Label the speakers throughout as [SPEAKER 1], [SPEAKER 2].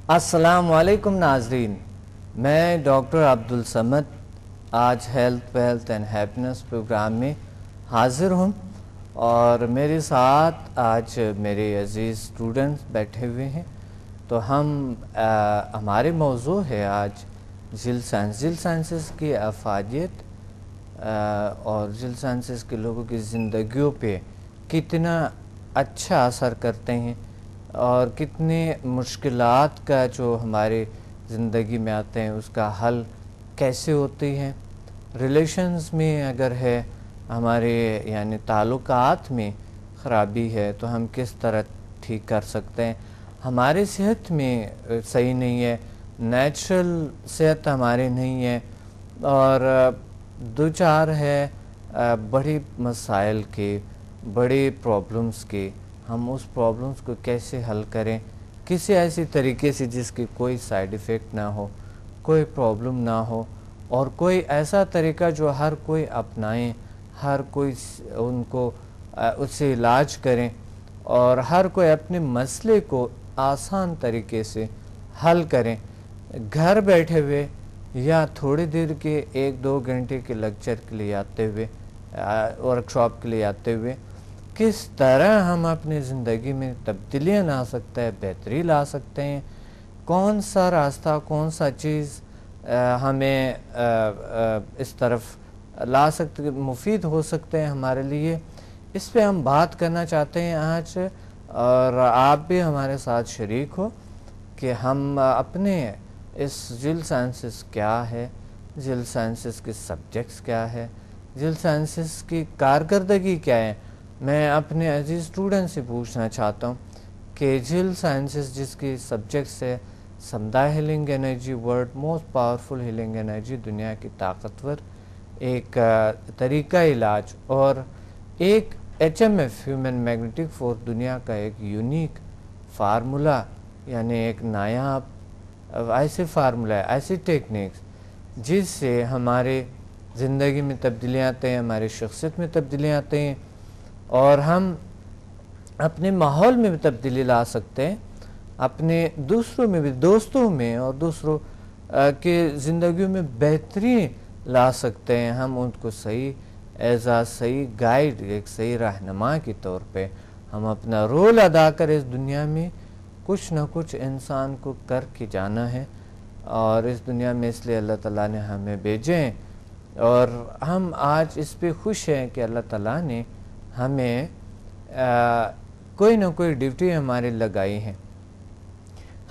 [SPEAKER 1] السلام علیکم ناظرین، میں ڈاکٹر عبدالصمد آج health wealth and happiness programme میں حاضر ہوں، اور میرے ساتھ آج میرے عزیز اسٹوڈنٹس بیٹھے ہوئے ہیں۔ تو ہمارے موضوع ہے آج جلد سائنسز کی افادیت اور جلد سائنسز کے لوگوں کی زندگیوں پہ کتنا اچھا اثر کرتے ہیں اور کتنے مشکلات کا جو ہمارے زندگی میں آتے ہیں اس کا حل کیسے ہوتی ہیں، ریلیشنز میں اگر ہے ہمارے یعنی تعلقات میں خرابی ہے تو ہم کس طرح ٹھیک کر سکتے ہیں، ہماری صحت میں صحیح نہیں ہے، نیچرل صحت ہماری نہیں ہے اور دو چار ہے بڑی مسائل کے، بڑی پرابلمز کے، ہم اس پرابلمز کو کیسے حل کریں کسی ایسی طریقے سے جس کی کوئی سائیڈ ایفیکٹ نہ ہو، کوئی پرابلم نہ ہو، اور کوئی ایسا طریقہ جو ہر کوئی اپنائیں، ہر کوئی ان کو اس سے علاج کریں اور ہر کوئی اپنے مسئلے کو آسان طریقے سے حل کریں، گھر بیٹھے ہوئے یا تھوڑی دیر کے 1-2 گھنٹے کے لیکچر کے لیے آتے ہوئے، ورکشاپ کے لیے آتے ہوئے کس طرح ہم اپنی زندگی میں تبدیلیاں لا سکتے ہیں، بہتری لا سکتے ہیں، کون سا راستہ، کون سا چیز ہمیں اس طرف لا سکتے، مفید ہو سکتے ہیں ہمارے لیے، اس پہ ہم بات کرنا چاہتے ہیں آج، اور آپ بھی ہمارے ساتھ شریک ہو کہ ہم اپنے اس جلد سائنسز کیا ہے، جلد سائنسز کے سبجیکٹس کیا ہے، جلد سائنسز کی کارکردگی کیا ہے۔ میں اپنے عزیز اسٹوڈنٹ سے پوچھنا چاہتا ہوں کہ جلد سائنسز جس کی سبجیکٹس ہے سمدھا healing energy, world most powerful healing energy, دنیا کی طاقتور ایک طریقہ علاج، اور ایک HMF ہیومن میگنیٹک فورس، دنیا کا ایک یونیک فارمولا، یعنی ایک نایاب ایسے فارمولا، ایسی ٹیکنیکس جس سے ہمارے زندگی میں تبدیلیاں آتے ہیں، ہماری شخصیت میں تبدیلیاں آتے ہیں اور ہم اپنے ماحول میں بھی تبدیلی لا سکتے ہیں، اپنے دوسروں میں بھی، دوستوں میں اور دوسروں کے زندگیوں میں بہتری لا سکتے ہیں، ہم ان کو صحیح اعزاز، صحیح گائیڈ، ایک صحیح رہنما کے طور پہ ہم اپنا رول ادا کریں اس دنیا میں، کچھ نہ کچھ انسان کو کر کے جانا ہے، اور اس دنیا میں اس لیے اللہ تعالیٰ نے ہمیں بھیجیں، اور ہم آج اس پہ خوش ہیں کہ اللہ تعالیٰ نے ہمیں کوئی نہ کوئی ڈیوٹی ہماری لگائی ہیں،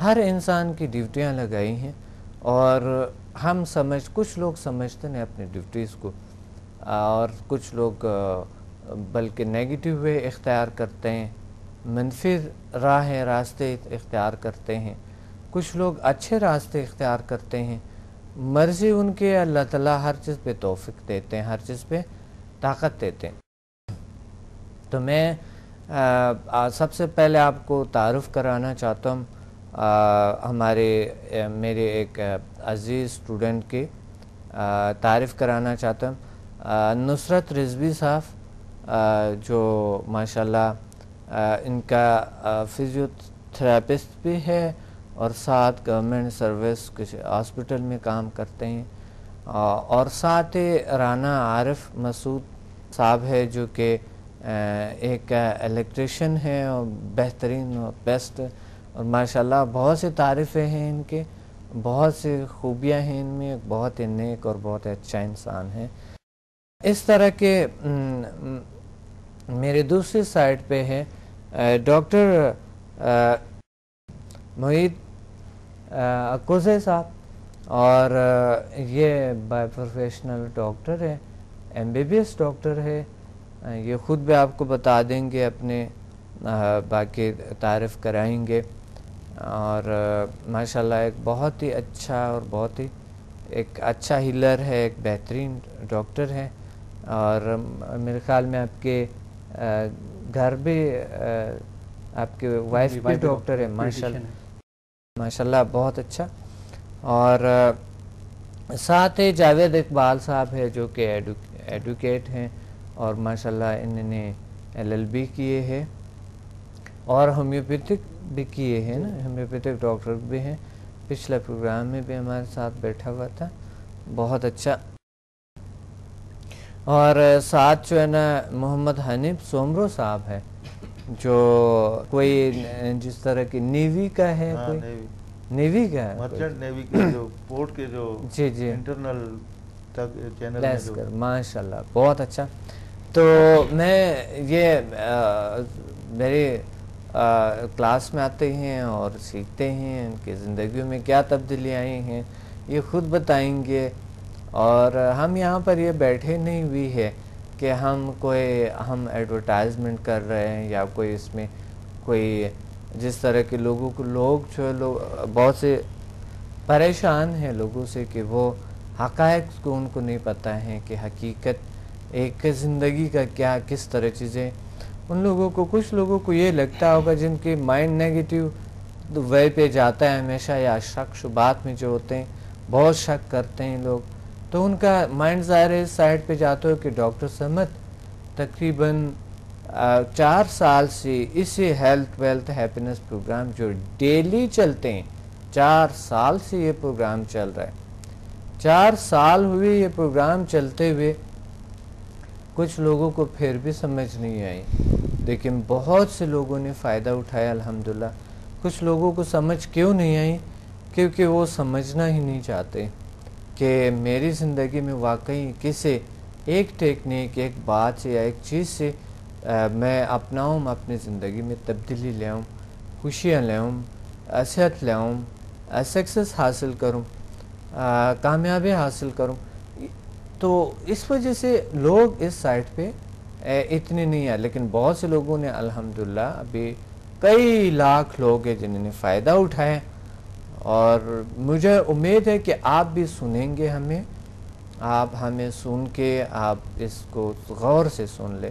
[SPEAKER 1] ہر انسان کی ڈیوٹیاں لگائی ہیں، اور ہم کچھ لوگ سمجھتے ہیں اپنی ڈیوٹیز کو، اور کچھ لوگ بلکہ نیگیٹو وے اختیار کرتے ہیں، منفی راستے اختیار کرتے ہیں، کچھ لوگ اچھے راستے اختیار کرتے ہیں، مرضی ان کے، اللہ تعالیٰ ہر چیز پہ توفیق دیتے ہیں، ہر چیز پہ طاقت دیتے ہیں۔ تو میں سب سے پہلے آپ کو تعارف کرانا چاہتا ہوں میرے ایک عزیز اسٹوڈنٹ کی تعریف کرانا چاہتا ہوں، نصرت رضوی صاحب، جو ماشاءاللہ ان کا فزیو تھراپسٹ بھی ہے اور ساتھ گورنمنٹ سروس کسی ہاسپٹل میں کام کرتے ہیں، اور ساتھ ہی رانا عارف مسعود صاحب ہے جو کہ ایک الیکٹریشین ہے اور بہترین اور بیسٹ، اور ماشاءاللہ بہت سی تعریفیں ہیں ان کے، بہت سی خوبیاں ہیں ان میں، بہت ہی نیک اور بہت اچھا انسان ہے۔ اس طرح کے میرے دوسری سائٹ پہ ہے ڈاکٹر معید اکوزے صاحب، اور یہ بائی پروفیشنل ڈاکٹر ہے، MBBS ڈاکٹر ہے، یہ خود بھی آپ کو بتا دیں گے، اپنے باقی تعریف کرائیں گے، اور ماشاءاللہ ایک بہت ہی اچھا اور بہت ہی ایک اچھا ہیلر ہے، ایک بہترین ڈاکٹر ہے، اور میرے خیال میں آپ کے گھر بھی آپ کے وائف بھی ڈاکٹر ہے، ماشاءاللہ بہت اچھا، اور ساتھ ہی جاوید اقبال صاحب ہے جو کہ ایڈوکیٹ ہیں، اور ماشاءاللہ انہوں نے LLB کیے ہے، اور ہومیوپیتھک بھی کیے ہیں نا, ہومیوپیتھک ڈاکٹر بھی ہیں, پچھلے پروگرام میں بھی ہمارے ساتھ بیٹھا ہوا تھا, بہت اچھا. اور ساتھ جو ہے نا محمد حنیف سومرو صاحب ہے, جو کوئی جس طرح کی نیوی کا ہے, کوئی نیوی کا ہے,
[SPEAKER 2] مرچنٹ نیوی کے جو پورٹ کے جو
[SPEAKER 1] جی جی
[SPEAKER 2] انٹرنل چینل میں,
[SPEAKER 1] ماشاء اللہ بہت اچھا. تو میں یہ میری کلاس میں آتے ہیں اور سیکھتے ہیں, ان کی زندگیوں میں کیا تبدیلی آئی ہیں یہ خود بتائیں گے. اور ہم یہاں پر یہ بیٹھے نہیں ہوئی ہے کہ ہم ایڈورٹائزمنٹ کر رہے ہیں یا کوئی اس میں کوئی جس طرح کے لوگوں کو لوگ بہت سے پریشان ہیں لوگوں سے کہ وہ حقائق کو ان کو نہیں پتہ ہے کہ حقیقت ایک زندگی کا کیا کس طرح چیزیں. ان لوگوں کو کچھ لوگوں کو یہ لگتا ہوگا جن کی مائنڈ نیگیٹیو وے پہ جاتا ہے ہمیشہ, یا شک شبات میں جو ہوتے ہیں بہت شک کرتے ہیں لوگ, تو ان کا مائنڈ ظاہر ہے اس سائڈ پہ جاتا ہو کہ ڈاکٹر صمد تقریباً 4 سال سے اسی ہیلتھ ویلتھ ہیپینس پروگرام جو ڈیلی چلتے ہیں, 4 سال سے یہ پروگرام چل رہا ہے. 4 سال ہوئے یہ پروگرام چلتے ہوئے, کچھ لوگوں کو پھر بھی سمجھ نہیں آئی, لیکن بہت سے لوگوں نے فائدہ اٹھایا الحمدللہ. کچھ لوگوں کو سمجھ کیوں نہیں آئی, کیونکہ وہ سمجھنا ہی نہیں چاہتے کہ میری زندگی میں واقعی کسے ایک ٹیکنیک, ایک بات سے یا ایک چیز سے میں اپناؤں, اپنی زندگی میں تبدیلی لے آؤں, خوشیاں لے آؤں, صحت لے آؤں, سکسیس حاصل کروں, کامیابی حاصل کروں. تو اس وجہ سے لوگ اس سائٹ پہ اتنے نہیں ہیں, لیکن بہت سے لوگوں نے الحمدللہ ابھی کئی لاکھ لوگ ہیں جنہوں نے فائدہ اٹھایا. اور مجھے امید ہے کہ آپ بھی سنیں گے ہمیں, آپ ہمیں سن کے آپ اس کو غور سے سن لیں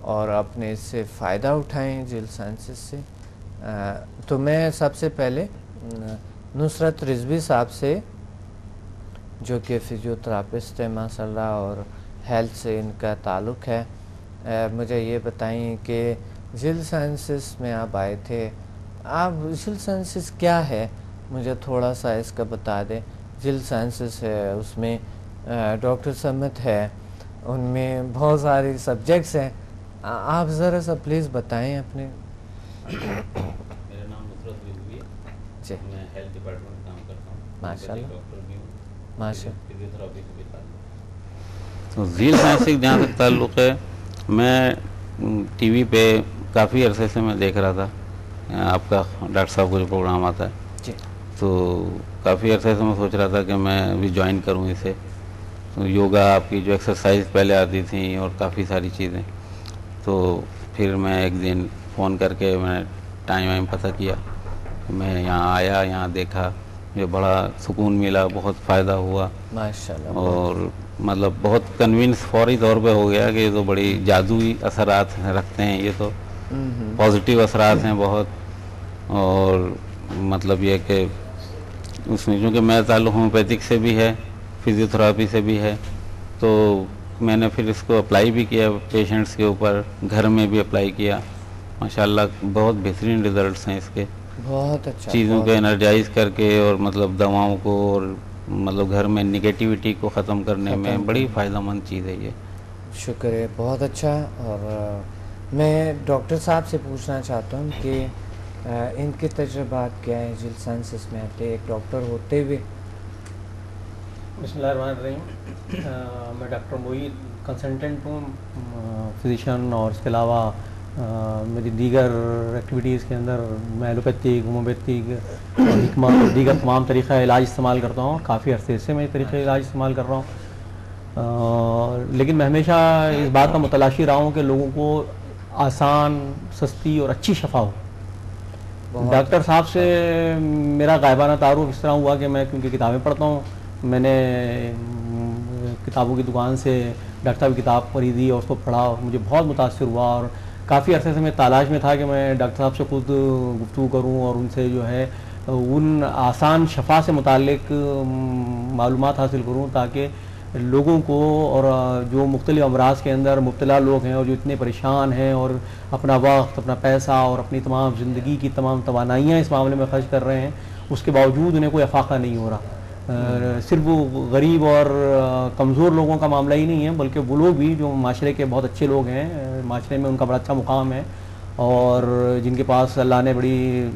[SPEAKER 1] اور اپنے اس سے فائدہ اٹھائیں جیل سائنسز سے. تو میں سب سے پہلے نصرت رضوی صاحب سے, جو کہ فزیوتھراپسٹ ہے ماشاء اللہ اور ہیلتھ سے ان کا تعلق ہے, مجھے یہ بتائیں کہ جیل سائنسز میں آپ آئے تھے, آپ جیل سائنسز کیا ہے مجھے تھوڑا سا اس کا بتا دیں. جیل سائنسز ہے, اس میں ڈاکٹر صمد ہے, ان میں بہت ساری سبجیکٹس ہیں, آپ ذرا سا پلیز بتائیں اپنے.
[SPEAKER 3] میرا نام نصرت رضوی ہے,
[SPEAKER 1] جی
[SPEAKER 3] میں ہیلتھ ڈپارٹمنٹ میں کام کرتا ہوں,
[SPEAKER 1] ماشاء اللہ
[SPEAKER 3] ڈاکٹر بھی ہوں,
[SPEAKER 1] ماشاء
[SPEAKER 3] فزیوتھراپی سے بھی تعلق.
[SPEAKER 2] تو ذیل سائنس سے جہاں تک تعلق ہے, میں ٹی وی پہ کافی عرصے سے میں دیکھ رہا تھا آپ کا ڈاکٹر صاحب کا جو پروگرام آتا ہے,
[SPEAKER 1] جی
[SPEAKER 2] تو کافی عرصے سے میں سوچ رہا تھا کہ میں بھی جوائن کروں اسے. تو یوگا آپ کی جو ایکسرسائز پہلے آتی تھیں اور کافی ساری چیزیں, تو پھر میں ایک دن فون کر کے میں ٹائم وائم پتہ کیا, میں یہاں آیا, یہاں دیکھا, مجھے بڑا سکون ملا, بہت فائدہ ہوا,
[SPEAKER 1] ماشاء اللہ.
[SPEAKER 2] اور مطلب بہت کنوینس فوری طور پہ ہو گیا کہ یہ تو بڑی جادوئی اثرات رکھتے ہیں, یہ تو پازیٹیو اثرات ہیں بہت. اور مطلب یہ کہ اس میں چونکہ میرا تعلق ہومیوپیتھک سے بھی ہے, فزیوتھراپی سے بھی ہے, تو میں نے پھر اس کو اپلائی بھی کیا پیشنٹس کے اوپر, گھر میں بھی اپلائی کیا. ماشاءاللہ بہت بہترین ریزلٹس ہیں اس کے,
[SPEAKER 1] بہت اچھا,
[SPEAKER 2] چیزوں کو انرجائز کر کے, اور مطلب دواؤں کو, اور مطلب گھر میں نگیٹیوٹی کو ختم کرنے میں بڑی فائدہ مند چیز ہے یہ.
[SPEAKER 1] شکریہ, بہت اچھا. اور میں ڈاکٹر صاحب سے پوچھنا چاہتا ہوں کہ ان کے تجربات کیا ہیں جیل سائنسز میں آتے ایک ڈاکٹر ہوتے ہوئے.
[SPEAKER 4] بسم اللہ الرحمن الرحیم. میں ڈاکٹر معید کنسلٹنٹ ہوں, فزیشین, اور اس کے علاوہ میری دیگر ایکٹیویٹیز کے اندر میں ایلوپیتھک, ہومیوپیتھک اور حکمہ اور دیگر تمام طریقہ علاج استعمال کرتا ہوں. کافی عرصے سے میں طریقہ علاج استعمال کر رہا ہوں, لیکن میں ہمیشہ اس بات کا متلاشی رہا ہوں کہ لوگوں کو آسان, سستی اور اچھی شفا ہو. ڈاکٹر صاحب سے میرا غائبانہ تعارف اس طرح ہوا کہ میں کیونکہ کتابیں پڑھتا ہوں, میں نے کتابوں کی دکان سے ڈاکٹر صاحب کی کتاب خریدی اور اس کو پڑھا, مجھے بہت متاثر ہوا, اور کافی عرصے سے میں تلاش میں تھا کہ میں ڈاکٹر صاحب سے خود گفتگو کروں اور ان سے جو ہے ان آسان شفا سے متعلق معلومات حاصل کروں, تاکہ لوگوں کو اور جو مختلف امراض کے اندر مبتلا لوگ ہیں اور جو اتنے پریشان ہیں اور اپنا وقت، اپنا پیسہ اور اپنی تمام زندگی کی تمام توانائیاں اس معاملے میں خرچ کر رہے ہیں، اس کے باوجود انہیں کوئی افاقہ نہیں ہو رہا۔ صرف وہ غریب اور کمزور لوگوں کا معاملہ ہی نہیں ہے، بلکہ وہ لوگ بھی جو معاشرے کے بہت اچھے لوگ ہیں، معاشرے میں ان کا بڑا اچھا مقام ہے اور جن کے پاس اللہ نے بڑی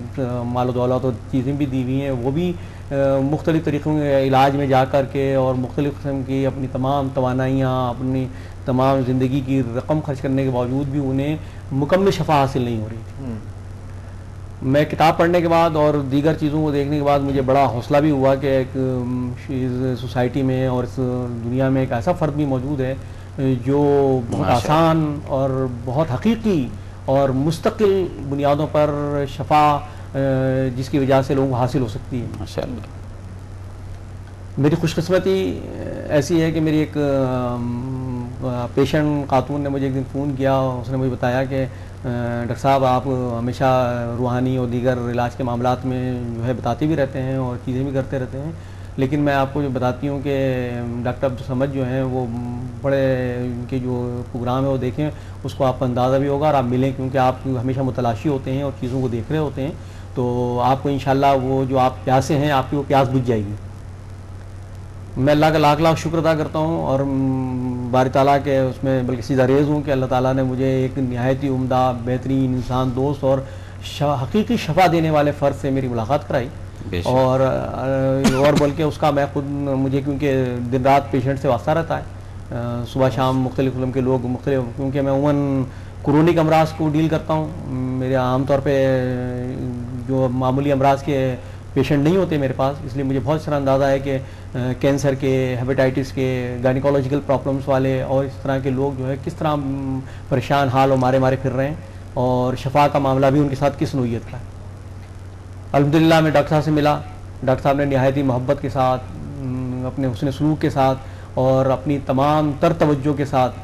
[SPEAKER 4] مال و دولت اور چیزیں بھی دی ہوئی ہیں، وہ بھی مختلف طریقوں کے علاج میں جا کر کے اور مختلف قسم کی اپنی تمام توانائیاں، اپنی تمام زندگی کی رقم خرچ کرنے کے باوجود بھی انہیں مکمل شفا حاصل نہیں ہو رہی۔ میں کتاب پڑھنے کے بعد اور دیگر چیزوں کو دیکھنے کے بعد مجھے بڑا حوصلہ بھی ہوا کہ ایک سوسائٹی میں اور اس دنیا میں ایک ایسا فرد بھی موجود ہے جو بہت آسان اور بہت حقیقی اور مستقل بنیادوں پر شفا جس کی وجہ سے لوگوں کو حاصل ہو سکتی ہے۔
[SPEAKER 2] ماشاءاللہ۔
[SPEAKER 4] میری خوش قسمتی ایسی ہے کہ میری ایک پیشنٹ خاتون نے مجھے ایک دن فون کیا، اس نے مجھے بتایا کہ ڈاکٹر صاحب آپ ہمیشہ روحانی اور دیگر علاج کے معاملات میں جو ہے بتاتے بھی رہتے ہیں اور چیزیں بھی کرتے رہتے ہیں، لیکن میں آپ کو جو بتاتی ہوں کہ ڈاکٹر عبدالصمد جو ہیں وہ بڑے ان کے جو پروگرام ہے وہ دیکھیں، اس کو آپ کو اندازہ بھی ہوگا اور آپ ملیں، کیونکہ آپ ہمیشہ متلاشی ہوتے ہیں اور چیزوں کو دیکھ رہے ہوتے ہیں، تو آپ کو انشاءاللہ وہ جو آپ پیاسے ہیں آپ کی وہ پیاس بجھ جائے گی۔ میں اللہ کا لاکھ لاکھ شکر ادا کرتا ہوں اور باری تعالیٰ کے اس میں بلکہ سیدھا ریز ہوں کہ اللہ تعالیٰ نے مجھے ایک نہایت ہی عمدہ بہترین انسان دوست اور حقیقی شفا دینے والے فرد سے میری ملاقات کرائی، اور بلکہ اس کا میں خود مجھے کیونکہ دن رات پیشنٹ سے واسطہ رہتا ہے، صبح شام مختلف قسم کے لوگ مختلف، کیونکہ میں عموماً کرونک امراض کو ڈیل کرتا ہوں، میرے عام طور پہ جو معمولی امراض کے پیشنٹ نہیں ہوتے میرے پاس، اس لیے مجھے بہت سارا اندازہ ہے کہ کینسر کے، ہیپیٹائٹس کے، گائنیکولوجیکل پرابلمس والے اور اس طرح کے لوگ جو ہے کس طرح پریشان حال اور مارے پھر رہے ہیں، اور شفا کا معاملہ بھی ان کے ساتھ کس نوعیت کا ہے۔ الحمدللہ میں ڈاکٹر صاحب سے ملا، ڈاکٹر صاحب نے نہایت ہی محبت کے ساتھ، اپنے حسن سلوک کے ساتھ اور اپنی تمام تر توجہ کے ساتھ،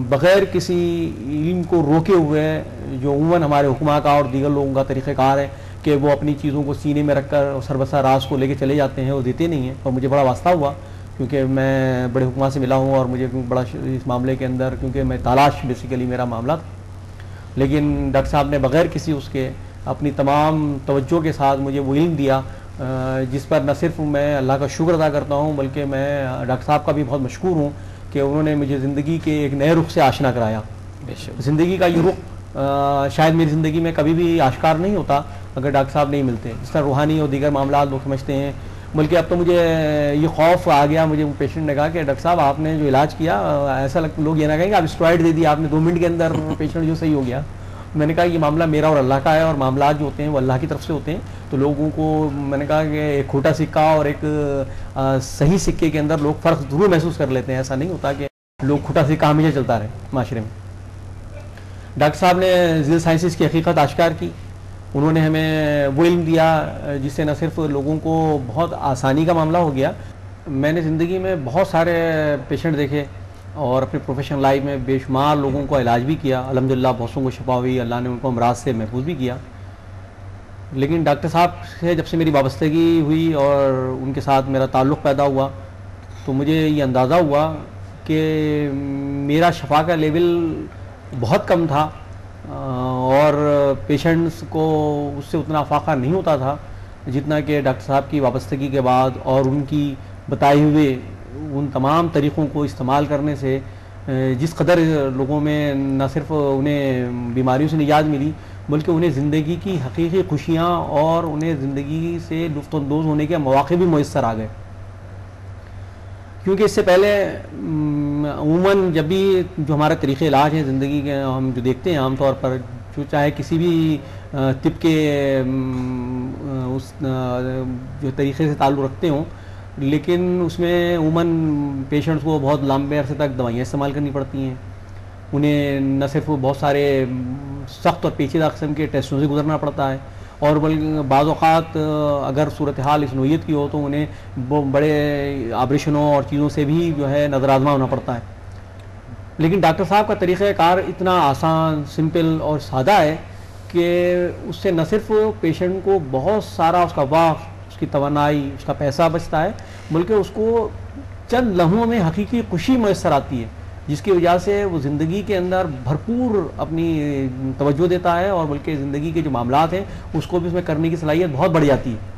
[SPEAKER 4] بغیر کسی علم کو روکے ہوئے، جو عموماً ہمارے حکماء کا اور دیگر لوگوں کا طریقہ کار ہے کہ وہ اپنی چیزوں کو سینے میں رکھ کر سربسا راز کو لے کے چلے جاتے ہیں، وہ دیتے نہیں ہیں، اور مجھے بڑا واسطہ ہوا کیونکہ میں بڑے حکماء سے ملا ہوں اور مجھے بڑا اس معاملے کے اندر، کیونکہ میں تالاش بیسیکلی میرا معاملہ تھا، لیکن ڈاکٹر صاحب نے بغیر کسی اس کے اپنی تمام توجہ کے ساتھ مجھے وہ علم دیا جس پر نہ صرف میں اللہ کا شکر ادا کرتا ہوں بلکہ میں ڈاکٹر صاحب کا بھی بہت مشکور ہوں کہ انہوں نے مجھے زندگی کے ایک نئے رخ سے آشنا کرایا۔ زندگی کا یہ رخ شاید میری زندگی میں کبھی بھی آشکار نہیں ہوتا اگر ڈاکٹر صاحب نہیں ملتے، جس طرح روحانی اور دیگر معاملات لوگ سمجھتے ہیں، بلکہ اب تو مجھے یہ خوف آ گیا، مجھے پیشنٹ نے کہا کہ ڈاکٹر صاحب آپ نے جو علاج کیا ایسا لوگ یہ نہ کہیں کہ آپ اسٹرائڈ دے دی آپ نے 2 منٹ کے اندر پیشنٹ جو صحیح ہو گیا۔ میں نے کہا یہ معاملہ میرا اور اللہ کا ہے، اور معاملات جو ہوتے ہیں وہ اللہ کی طرف سے ہوتے ہیں، تو لوگوں کو میں نے کہا کہ ایک کھوٹا سکہ اور ایک صحیح سکے کے اندر لوگ فرق ضرور محسوس کر لیتے ہیں، ایسا نہیں ہوتا کہ لوگ کھوٹا سکہ ہمیشہ چلتا رہے معاشرے میں۔ ڈاکٹر صاحب نے ذیل سائنسز کی حقیقت آشکار کی، انہوں نے ہمیں وہ علم دیا جس سے نہ صرف لوگوں کو بہت آسانی کا معاملہ ہو گیا، میں نے زندگی میں بہت سارے پیشنٹ دیکھے اور اپنے پروفیشنل لائف میں بے شمار لوگوں کو علاج بھی کیا، الحمدللہ بہتوں کو شفا ہوئی، اللہ نے ان کو امراض سے محفوظ بھی کیا، لیکن ڈاکٹر صاحب سے جب سے میری وابستگی ہوئی اور ان کے ساتھ میرا تعلق پیدا ہوا تو مجھے یہ اندازہ ہوا کہ میرا شفا کا لیول بہت کم تھا اور پیشنٹس کو اس سے اتنا افاقہ نہیں ہوتا تھا جتنا کہ ڈاکٹر صاحب کی وابستگی کے بعد اور ان کی بتائے ہوئے ان تمام طریقوں کو استعمال کرنے سے جس قدر لوگوں میں نہ صرف انہیں بیماریوں سے نجات ملی بلکہ انہیں زندگی کی حقیقی خوشیاں اور انہیں زندگی سے لطف اندوز ہونے کے مواقع بھی میسر آ گئے، کیونکہ اس سے پہلے عموماً جب بھی جو ہمارا طریقہ علاج ہے زندگی کے ہم جو دیکھتے ہیں عام طور پر جو چاہے کسی بھی طب کے اس جو طریقے سے تعلق رکھتے ہوں، لیکن اس میں عموماً پیشنٹس کو بہت لمبے عرصے تک دوائیاں استعمال کرنی پڑتی ہیں، انہیں نہ صرف بہت سارے سخت اور پیچیدہ قسم کے ٹیسٹوں سے گزرنا پڑتا ہے اور بعض اوقات اگر صورتحال اس نوعیت کی ہو تو انہیں بڑے آپریشنوں اور چیزوں سے بھی جو ہے نظر آزما ہونا پڑتا ہے، لیکن ڈاکٹر صاحب کا طریقہ کار اتنا آسان، سمپل اور سادہ ہے کہ اس سے نہ صرف پیشنٹ کو بہت سارا اس کا وقت، اس کی توانائی، اس کا پیسہ بچتا ہے، بلکہ اس کو چند لمحوں میں حقیقی خوشی میسر آتی ہے، جس کی وجہ سے وہ زندگی کے اندر بھرپور اپنی توجہ دیتا ہے، اور بلکہ زندگی کے جو معاملات ہیں اس کو بھی اس میں کرنے کی صلاحیت بہت بڑھ جاتی ہے.